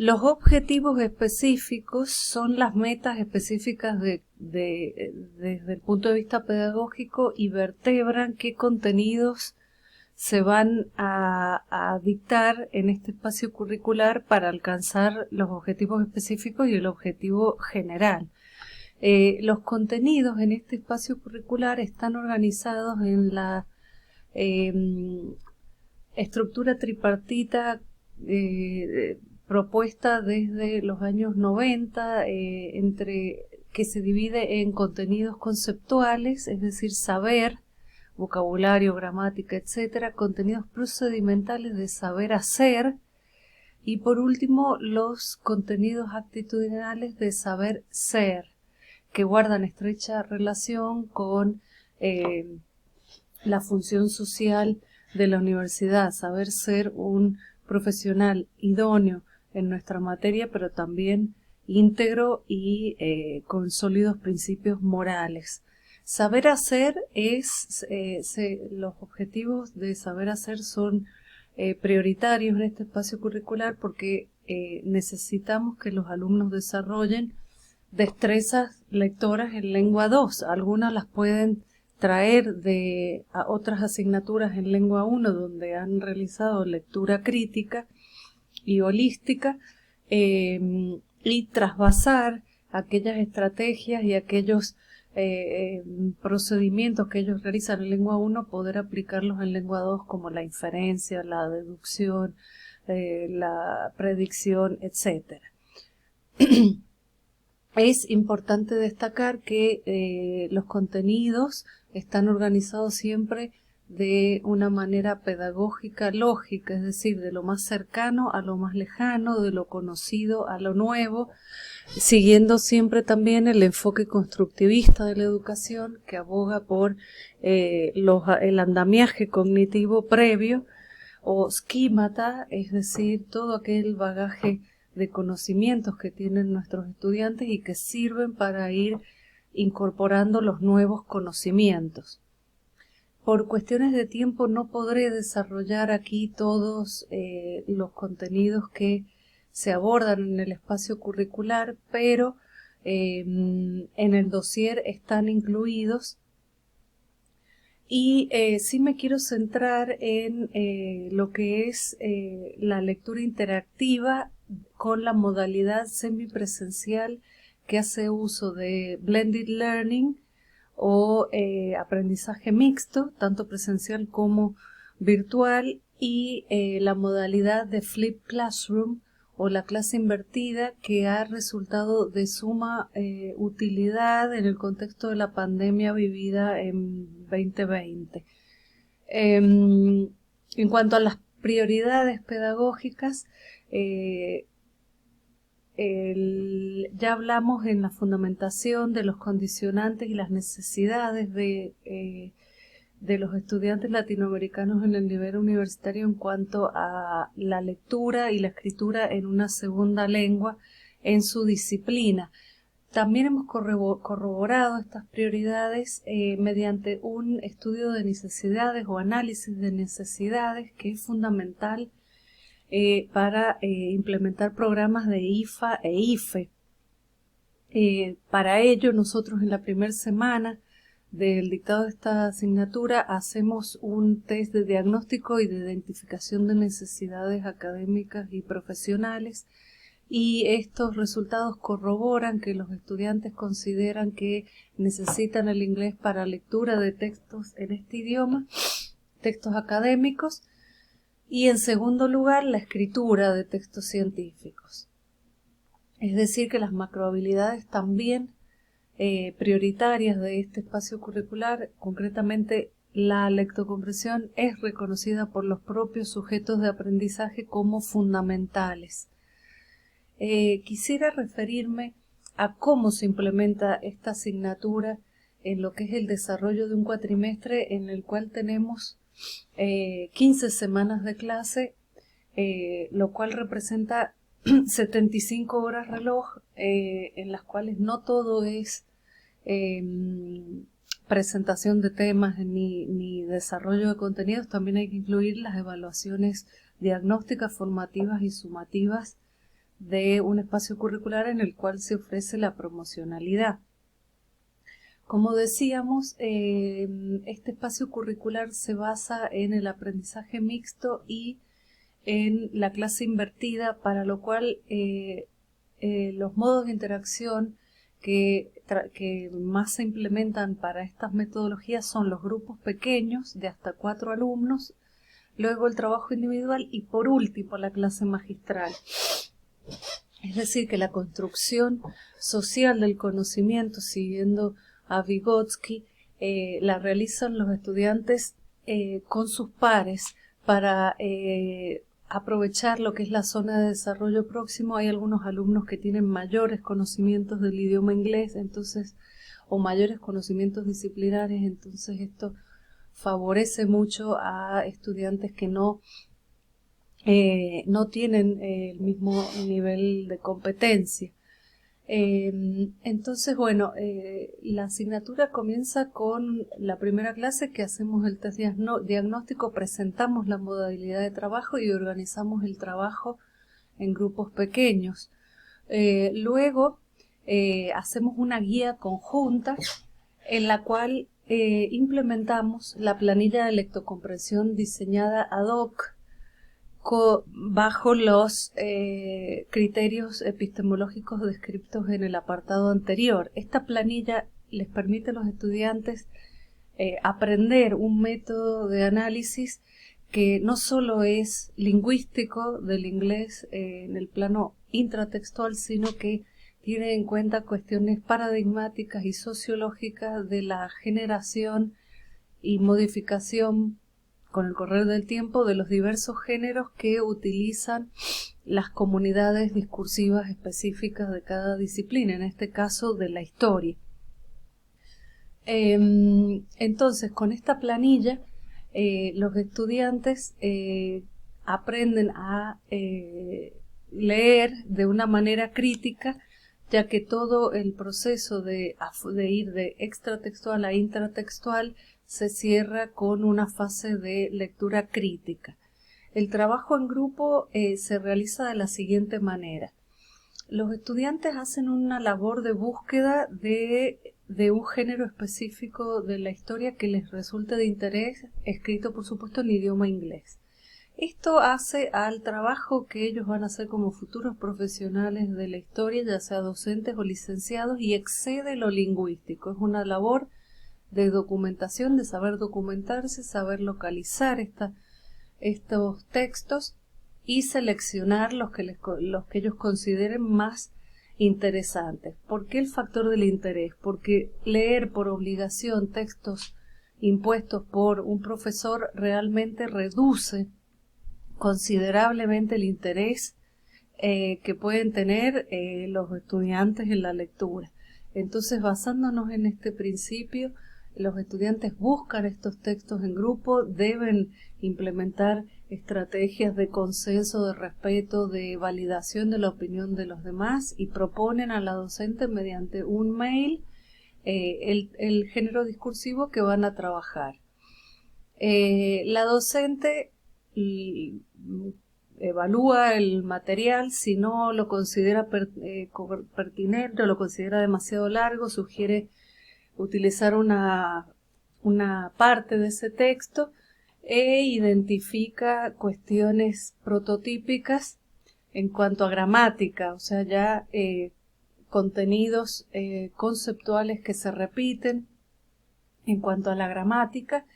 Los objetivos específicos son las metas específicas desde el punto de vista pedagógico y vertebran qué contenidos se van a dictar en este espacio curricular para alcanzar los objetivos específicos y el objetivo general. Los contenidos en este espacio curricular están organizados en la estructura tripartita propuesta desde los años 90, que se divide en contenidos conceptuales, es decir, saber, vocabulario, gramática, etcétera, contenidos procedimentales de saber hacer, y por último los contenidos actitudinales de saber ser, que guardan estrecha relación con la función social de la universidad, saber ser un profesional idóneo en nuestra materia, pero también íntegro y con sólidos principios morales. Saber hacer los objetivos de saber hacer son prioritarios en este espacio curricular porque necesitamos que los alumnos desarrollen destrezas lectoras en lengua 2. Algunas las pueden traer de otras asignaturas en lengua 1 donde han realizado lectura crítica y holística, y trasvasar aquellas estrategias y aquellos procedimientos que ellos realizan en lengua 1, poder aplicarlos en lengua 2 como la inferencia, la deducción, la predicción, etcétera. Es importante destacar que los contenidos están organizados siempre de una manera pedagógica lógica, es decir, de lo más cercano a lo más lejano, de lo conocido a lo nuevo, siguiendo siempre también el enfoque constructivista de la educación que aboga por el andamiaje cognitivo previo o schemata, es decir, todo aquel bagaje de conocimientos que tienen nuestros estudiantes y que sirven para ir incorporando los nuevos conocimientos. Por cuestiones de tiempo no podré desarrollar aquí todos los contenidos que se abordan en el espacio curricular, pero en el dossier están incluidos. Y sí me quiero centrar en lo que es la lectura interactiva con la modalidad semipresencial que hace uso de blended learning o aprendizaje mixto, tanto presencial como virtual, y la modalidad de Flip Classroom o la clase invertida, que ha resultado de suma utilidad en el contexto de la pandemia vivida en 2020. En cuanto a las prioridades pedagógicas, ya hablamos en la fundamentación de los condicionantes y las necesidades de los estudiantes latinoamericanos en el nivel universitario en cuanto a la lectura y la escritura en una segunda lengua en su disciplina. También hemos corroborado estas prioridades mediante un estudio de necesidades o análisis de necesidades que es fundamental para implementar programas de IFA e IFE. Para ello, nosotros en la primera semana del dictado de esta asignatura hacemos un test de diagnóstico y de identificación de necesidades académicas y profesionales, y estos resultados corroboran que los estudiantes consideran que necesitan el inglés para lectura de textos en este idioma, textos académicos, y en segundo lugar la escritura de textos científicos. Es decir, que las macrohabilidades también prioritarias de este espacio curricular, concretamente la lectocomprensión, es reconocida por los propios sujetos de aprendizaje como fundamentales. Quisiera referirme a cómo se implementa esta asignatura en lo que es el desarrollo de un cuatrimestre en el cual tenemos 15 semanas de clase, lo cual representa 75 horas reloj, en las cuales no todo es presentación de temas ni desarrollo de contenidos. También hay que incluir las evaluaciones diagnósticas, formativas y sumativas de un espacio curricular en el cual se ofrece la promocionalidad. Como decíamos, este espacio curricular se basa en el aprendizaje mixto y en la clase invertida, para lo cual los modos de interacción que más se implementan para estas metodologías son los grupos pequeños de hasta 4 alumnos, luego el trabajo individual y por último la clase magistral. Es decir, que la construcción social del conocimiento, siguiendo a Vygotsky, la realizan los estudiantes con sus pares para aprovechar lo que es la zona de desarrollo próximo. Hay algunos alumnos que tienen mayores conocimientos del idioma inglés, entonces, o mayores conocimientos disciplinares, entonces esto favorece mucho a estudiantes que no tienen el mismo nivel de competencia. Entonces, bueno, la asignatura comienza con la primera clase, que hacemos el test diagnóstico, presentamos la modalidad de trabajo y organizamos el trabajo en grupos pequeños. Luego hacemos una guía conjunta en la cual implementamos la planilla de lectocomprensión diseñada ad hoc bajo los criterios epistemológicos descritos en el apartado anterior. Esta planilla les permite a los estudiantes aprender un método de análisis que no solo es lingüístico del inglés en el plano intratextual, sino que tiene en cuenta cuestiones paradigmáticas y sociológicas de la generación y modificación con el correr del tiempo de los diversos géneros que utilizan las comunidades discursivas específicas de cada disciplina, en este caso de la historia. Entonces, con esta planilla, los estudiantes aprenden a leer de una manera crítica, ya que todo el proceso de ir de extratextual a intratextual se cierra con una fase de lectura crítica. El trabajo en grupo se realiza de la siguiente manera. Los estudiantes hacen una labor de búsqueda de un género específico de la historia que les resulte de interés, escrito por supuesto en idioma inglés. Esto hace al trabajo que ellos van a hacer como futuros profesionales de la historia, ya sea docentes o licenciados, y excede lo lingüístico. Es una labor de documentación, de saber documentarse, saber localizar estos textos y seleccionar los que ellos consideren más interesantes. ¿Por qué el factor del interés? Porque leer por obligación textos impuestos por un profesor realmente reduce considerablemente el interés que pueden tener los estudiantes en la lectura. Entonces, basándonos en este principio, los estudiantes buscan estos textos en grupo, deben implementar estrategias de consenso, de respeto, de validación de la opinión de los demás y proponen a la docente mediante un mail el género discursivo que van a trabajar. La docente evalúa el material, si no lo considera pertinente o lo considera demasiado largo, sugiere utilizar una parte de ese texto e identifica cuestiones prototípicas en cuanto a gramática, o sea, ya contenidos conceptuales que se repiten en cuanto a la gramática,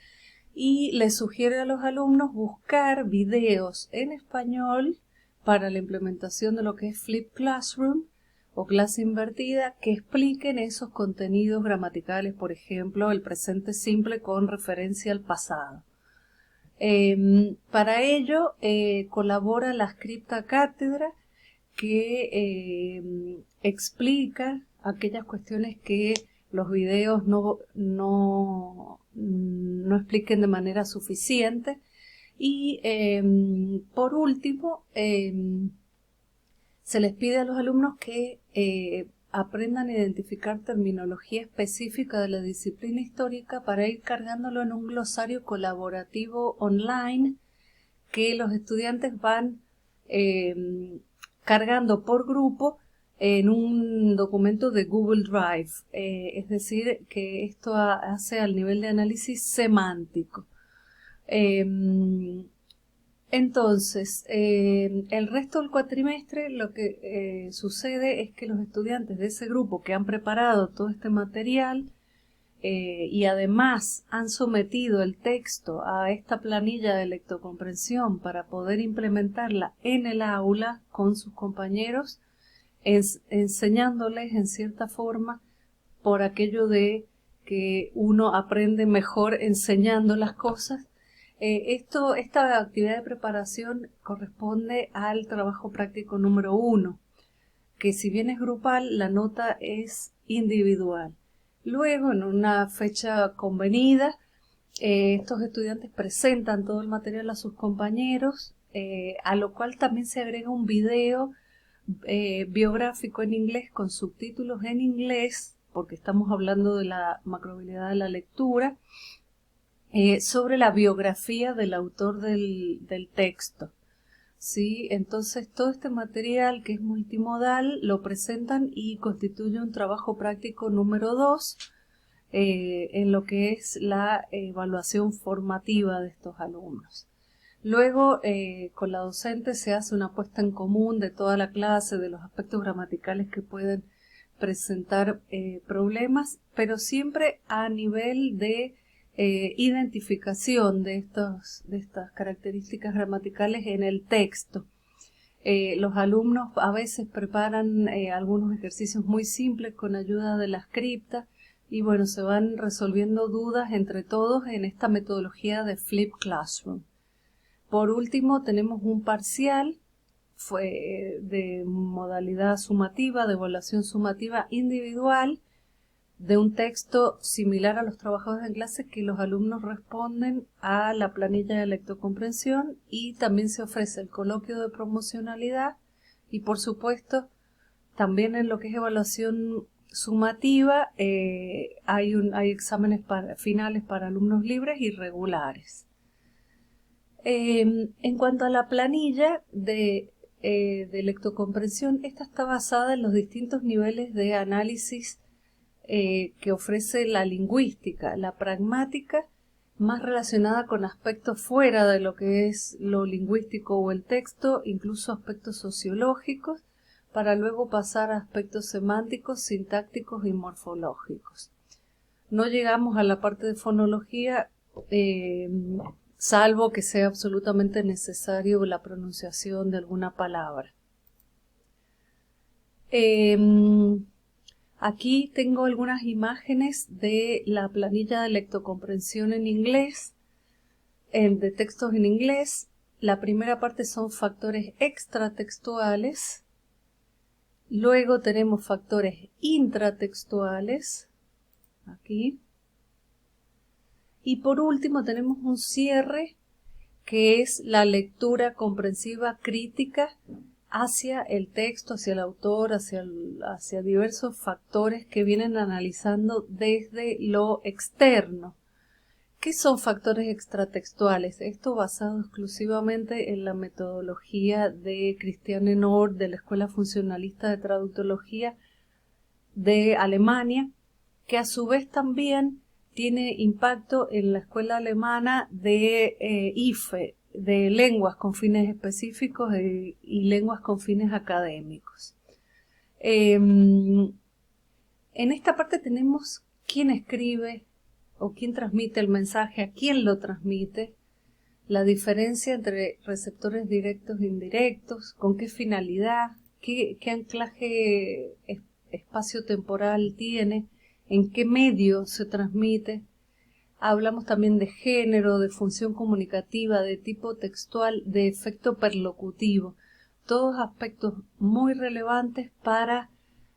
y le sugiere a los alumnos buscar videos en español para la implementación de lo que es Flip Classroom o clase invertida, que expliquen esos contenidos gramaticales, por ejemplo, el presente simple con referencia al pasado. Para ello colabora la Scripta Cátedra, que explica aquellas cuestiones que los videos no expliquen de manera suficiente. Y por último, se les pide a los alumnos que aprendan a identificar terminología específica de la disciplina histórica para ir cargándolo en un glosario colaborativo online que los estudiantes van cargando por grupo en un documento de Google Drive, es decir, que esto hace al nivel de análisis semántico. Entonces, el resto del cuatrimestre lo que sucede es que los estudiantes de ese grupo que han preparado todo este material y además han sometido el texto a esta planilla de lectocomprensión para poder implementarla en el aula con sus compañeros, enseñándoles en cierta forma por aquello de que uno aprende mejor enseñando las cosas. Esta actividad de preparación corresponde al trabajo práctico número 1, que si bien es grupal, la nota es individual. Luego, en una fecha convenida, estos estudiantes presentan todo el material a sus compañeros, a lo cual también se agrega un video biográfico en inglés con subtítulos en inglés, porque estamos hablando de la macrohabilidad de la lectura, sobre la biografía del autor del texto. ¿Sí? Entonces todo este material que es multimodal lo presentan y constituye un trabajo práctico número 2 en lo que es la evaluación formativa de estos alumnos. Luego, con la docente se hace una puesta en común de toda la clase, de los aspectos gramaticales que pueden presentar problemas, pero siempre a nivel de identificación de estas características gramaticales en el texto. Los alumnos a veces preparan algunos ejercicios muy simples con ayuda de la scripta y bueno, se van resolviendo dudas entre todos en esta metodología de Flip Classroom. Por último, tenemos un parcial de modalidad sumativa, de evaluación sumativa individual, de un texto similar a los trabajos en clase que los alumnos responden a la planilla de lectocomprensión, y también se ofrece el coloquio de promocionalidad y por supuesto también en lo que es evaluación sumativa hay exámenes finales para alumnos libres y regulares. En cuanto a la planilla de lectocomprensión, esta está basada en los distintos niveles de análisis que ofrece la lingüística, la pragmática, más relacionada con aspectos fuera de lo que es lo lingüístico o el texto, incluso aspectos sociológicos, para luego pasar a aspectos semánticos, sintácticos y morfológicos. No llegamos a la parte de fonología, salvo que sea absolutamente necesario la pronunciación de alguna palabra. Aquí tengo algunas imágenes de la planilla de lectocomprensión en inglés, de textos en inglés. La primera parte son factores extratextuales. Luego tenemos factores intratextuales, aquí. Y por último tenemos un cierre, que es la lectura comprensiva crítica hacia el texto, hacia el autor, hacia diversos factores que vienen analizando desde lo externo. ¿Qué son factores extratextuales? Esto basado exclusivamente en la metodología de Christiane Nord, de la Escuela Funcionalista de Traductología de Alemania, que a su vez también tiene impacto en la escuela alemana de IFE, de lenguas con fines específicos y lenguas con fines académicos. En esta parte tenemos quién escribe o quién transmite el mensaje, a quién lo transmite, la diferencia entre receptores directos e indirectos, con qué finalidad, qué anclaje espacio-temporal tiene, en qué medio se transmite. Hablamos también de género, de función comunicativa, de tipo textual, de efecto perlocutivo. Todos aspectos muy relevantes para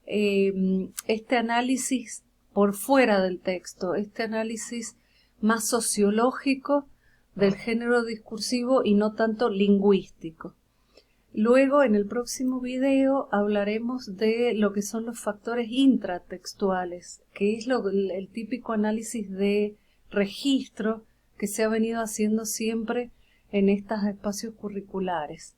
este análisis por fuera del texto, este análisis más sociológico del género discursivo y no tanto lingüístico. Luego, en el próximo video, hablaremos de lo que son los factores intratextuales, que es el típico análisis de registro que se ha venido haciendo siempre en estos espacios curriculares.